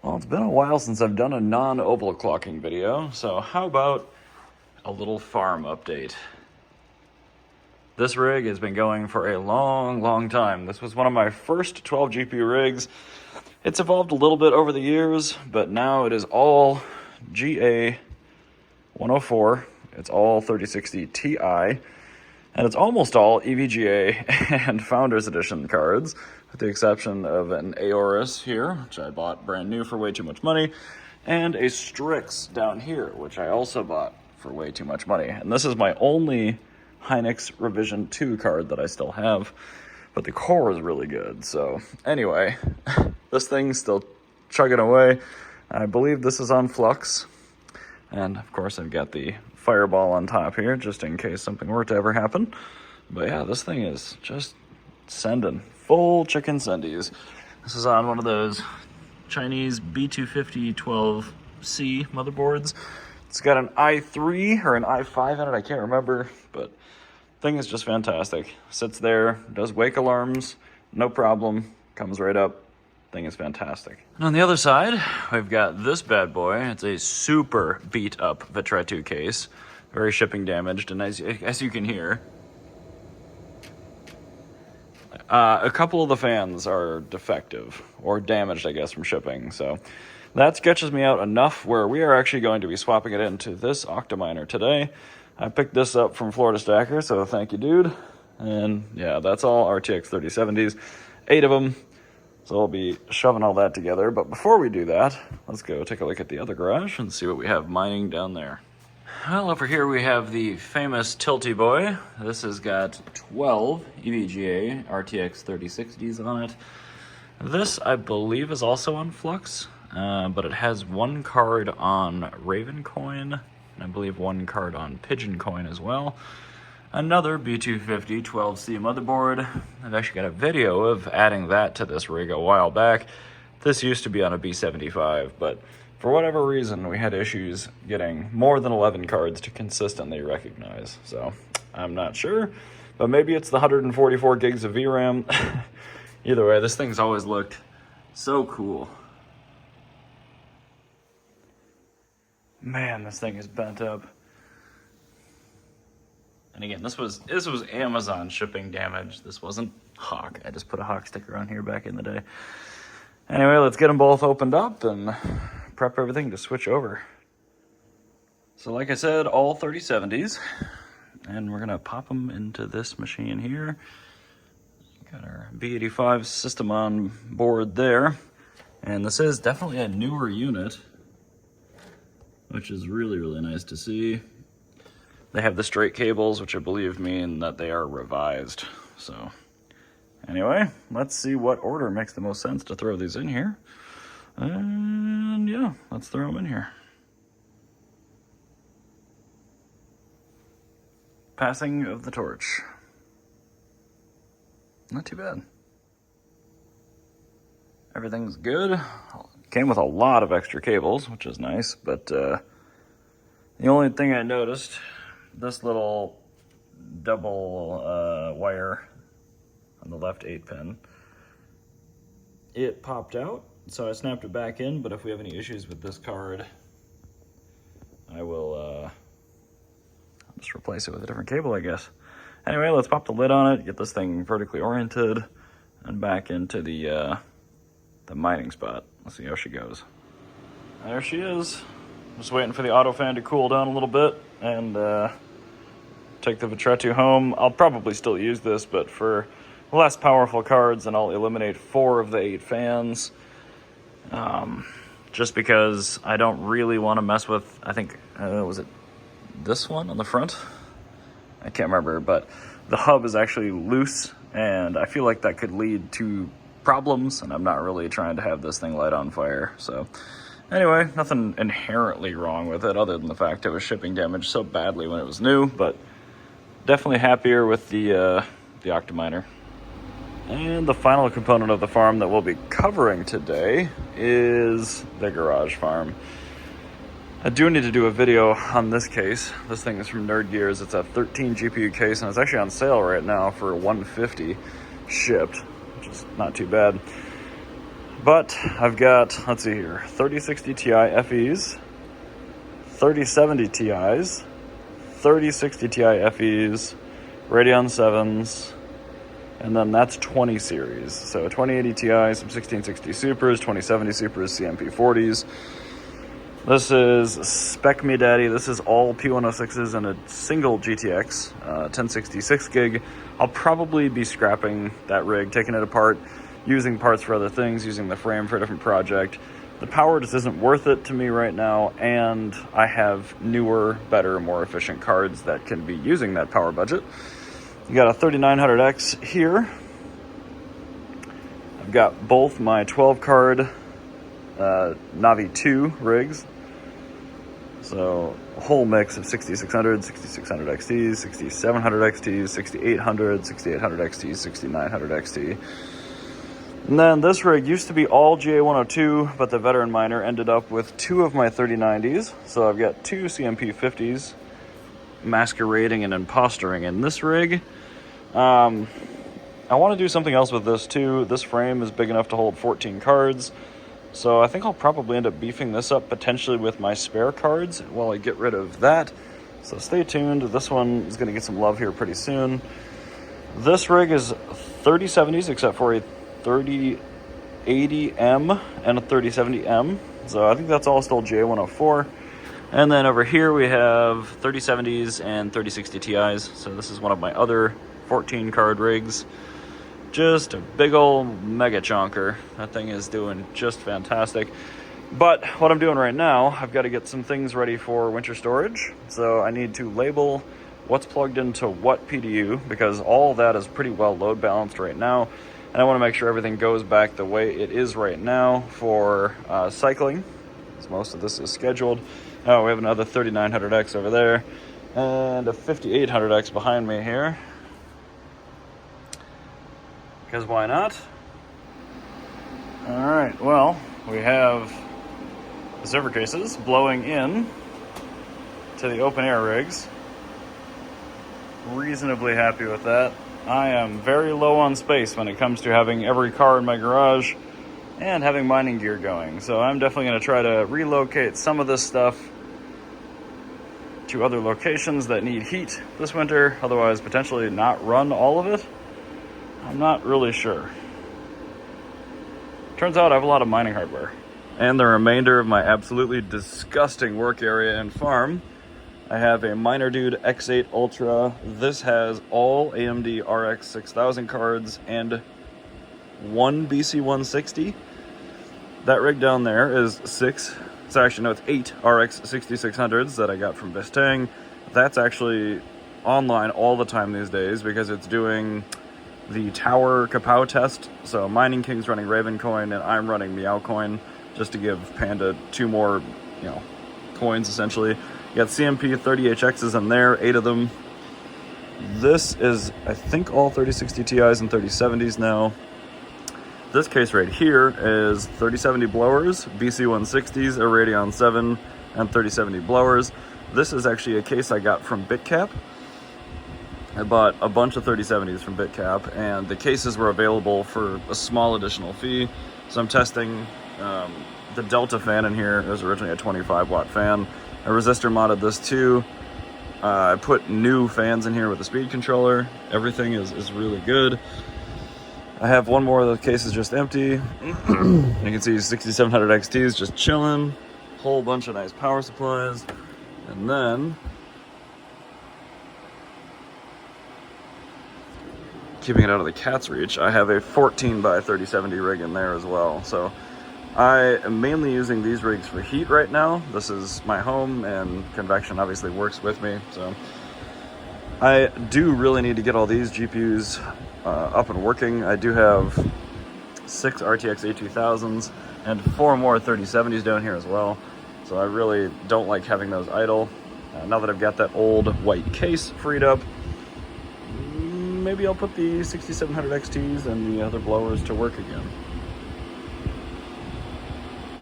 Well, it's been a while since I've done a non-overclocking video, so how about a little farm update? This rig has been going for a long time. This was one of my first 12 GPU rigs. It's evolved a little bit over the years, but now it is all GA 104. It's all 3060 Ti, and it's almost all EVGA and Founders Edition cards, with the exception of an Aorus here, which I bought brand new for way too much money, and a Strix down here, which I also bought for way too much money. And this is my only Hynix Revision 2 card that I still have, but the core is really good. So anyway, this thing's still chugging away. I believe this is on flux, and of course I've got the Fireball on top here, just in case something were to ever happen. But yeah, this thing is just sending full chicken sendies. This is on one of those Chinese B250 12C motherboards. It's got an i3 or an i5 in it, I can't remember, but thing is just fantastic. Sits there, does wake alarms, no problem, comes right up. Thing is fantastic. And on the other side, we've got this bad boy. It's a super beat up Vitretu case, very shipping damaged, and as you can hear, a couple of the fans are defective or damaged, I guess, from shipping. So that sketches me out enough where we are actually going to be swapping it into this Octominer today. I picked this up from Florida Stacker, so thank you, dude. And yeah, that's all RTX 3070s, 8 of them. So I'll be shoving all that together. But before we do that, let's go take a look at the other garage and see what we have mining down there. Well, over here we have the famous Tiltyboi. This has got 12 EVGA RTX 3060s on it. This, I believe, is also on flux, but it has one card on Ravencoin, and I believe one card on Pigeoncoin as well. Another B250 12C motherboard. I've actually got a video of adding that to this rig a while back. This used to be on a B75, but for whatever reason, we had issues getting more than 11 cards to consistently recognize. So I'm not sure, but maybe it's the 144 gigs of VRAM. Either way, this thing's always looked so cool. Man, this thing is bent up. And again, this was Amazon shipping damage. This wasn't Hawk. I just put a Hawk sticker on here back in the day. Anyway, let's get them both opened up and prep everything to switch over. So like I said, all 3070s. And we're gonna pop them into this machine here. Got our B85 system on board there. And this is definitely a newer unit, which is really nice to see. They have the straight cables, which I believe mean that they are revised. So anyway, let's see what order makes the most sense to throw these in here. And yeah, let's throw them in here. Passing of the torch. Not too bad. Everything's good. Came with a lot of extra cables, which is nice, but the only thing I noticed, this little double wire on the left 8-pin, it popped out, so I snapped it back in, but if we have any issues with this card, I will just replace it with a different cable, I guess. Anyway, let's pop the lid on it, get this thing vertically oriented, and back into the mining spot. Let's see how she goes. There she is. Just waiting for the auto fan to cool down a little bit and take the Vitretu home. I'll probably still use this, but for less powerful cards, and I'll eliminate 4 of the 8 fans. Just because I don't really want to mess with, I think, was it this one on the front? I can't remember, but the hub is actually loose, and I feel like that could lead to problems, and I'm not really trying to have this thing light on fire. So anyway, nothing inherently wrong with it other than the fact it was shipping damaged so badly when it was new, but definitely happier with the Octominer. And the final component of the farm that we'll be covering today is the garage farm. I do need to do a video on this case. This thing is from Nerd Gears. It's a 13 GPU case, and it's actually on sale right now for $150 shipped, which is not too bad. But I've got, let's see here, 3060 Ti FEs, 3070 Ti's, 3060 Ti FEs, Radeon 7s, and then that's 20 series. So 2080 Ti, some 1660 Supers, 2070 Supers, CMP 40s. This is Spec Me Daddy. This is all P106s and a single GTX, 1066 gig. I'll probably be scrapping that rig, taking it apart, using parts for other things, using the frame for a different project. The power just isn't worth it to me right now, and I have newer, better, more efficient cards that can be using that power budget. You got a 3900X here. I've got both my 12 card Navi 2 rigs. So a whole mix of 6600, 6600 XTs, 6700 XTs, 6800, 6800 XTs, 6900 XT. And then this rig used to be all GA102, but the veteran miner ended up with 2 of my 3090s. So I've got 2 CMP 50s masquerading and impostering in this rig. I want to do something else with this too. This frame is big enough to hold 14 cards. So I think I'll probably end up beefing this up potentially with my spare cards while I get rid of that. So stay tuned. This one is going to get some love here pretty soon. This rig is 3070s except for a 3080M and a 3070M. So I think that's all still J104. And then over here we have 3070s and 3060 Ti's. So this is one of my other 14 card rigs. Just a big old mega chonker. That thing is doing just fantastic. But what I'm doing right now, I've got to get some things ready for winter storage. So I need to label what's plugged into what PDU, because all that is pretty well load balanced right now. And I want to make sure everything goes back the way it is right now for cycling, because most of this is scheduled. Oh, we have another 3900X over there, and a 5800X behind me here. Because why not? All right, well, we have the server cases blowing in to the open air rigs. Reasonably happy with that. I am very low on space when it comes to having every car in my garage and having mining gear going. So I'm definitely going to try to relocate some of this stuff to other locations that need heat this winter, otherwise potentially not run all of it. I'm not really sure. Turns out I have a lot of mining hardware. And the remainder of my absolutely disgusting work area and farm, I have a MinerDude X8 Ultra. This has all AMD RX 6000 cards and 1 BC160. That rig down there is 8 RX 6600s that I got from Bistang. That's actually online all the time these days because it's doing the tower kapow test. So Mining King's running Raven Coin and I'm running Meow Coin just to give Panda 2 more, coins essentially. You got CMP 30HXs in there, 8 of them. This is, I think, all 3060 Ti's and 3070s now. This case right here is 3070 blowers, BC160s, a Radeon 7, and 3070 blowers. This is actually a case I got from BitCap. I bought a bunch of 3070s from BitCap, and the cases were available for a small additional fee. So I'm testing the Delta fan in here. It was originally a 25 watt fan. I resistor modded this too. I put new fans in here with the speed controller. Everything is really good. I have one more of the cases just empty. You can see 6700 XTs just chilling. Whole bunch of nice power supplies. And then, keeping it out of the cat's reach, I have a 14 by 3070 rig in there as well. So I am mainly using these rigs for heat right now. This is my home and convection obviously works with me. So I do really need to get all these GPUs up and working. I do have 6 RTX A2000s and 4 more 3070s down here as well. So I really don't like having those idle. Now that I've got that old white case freed up, maybe I'll put the 6700 XTs and the other blowers to work again.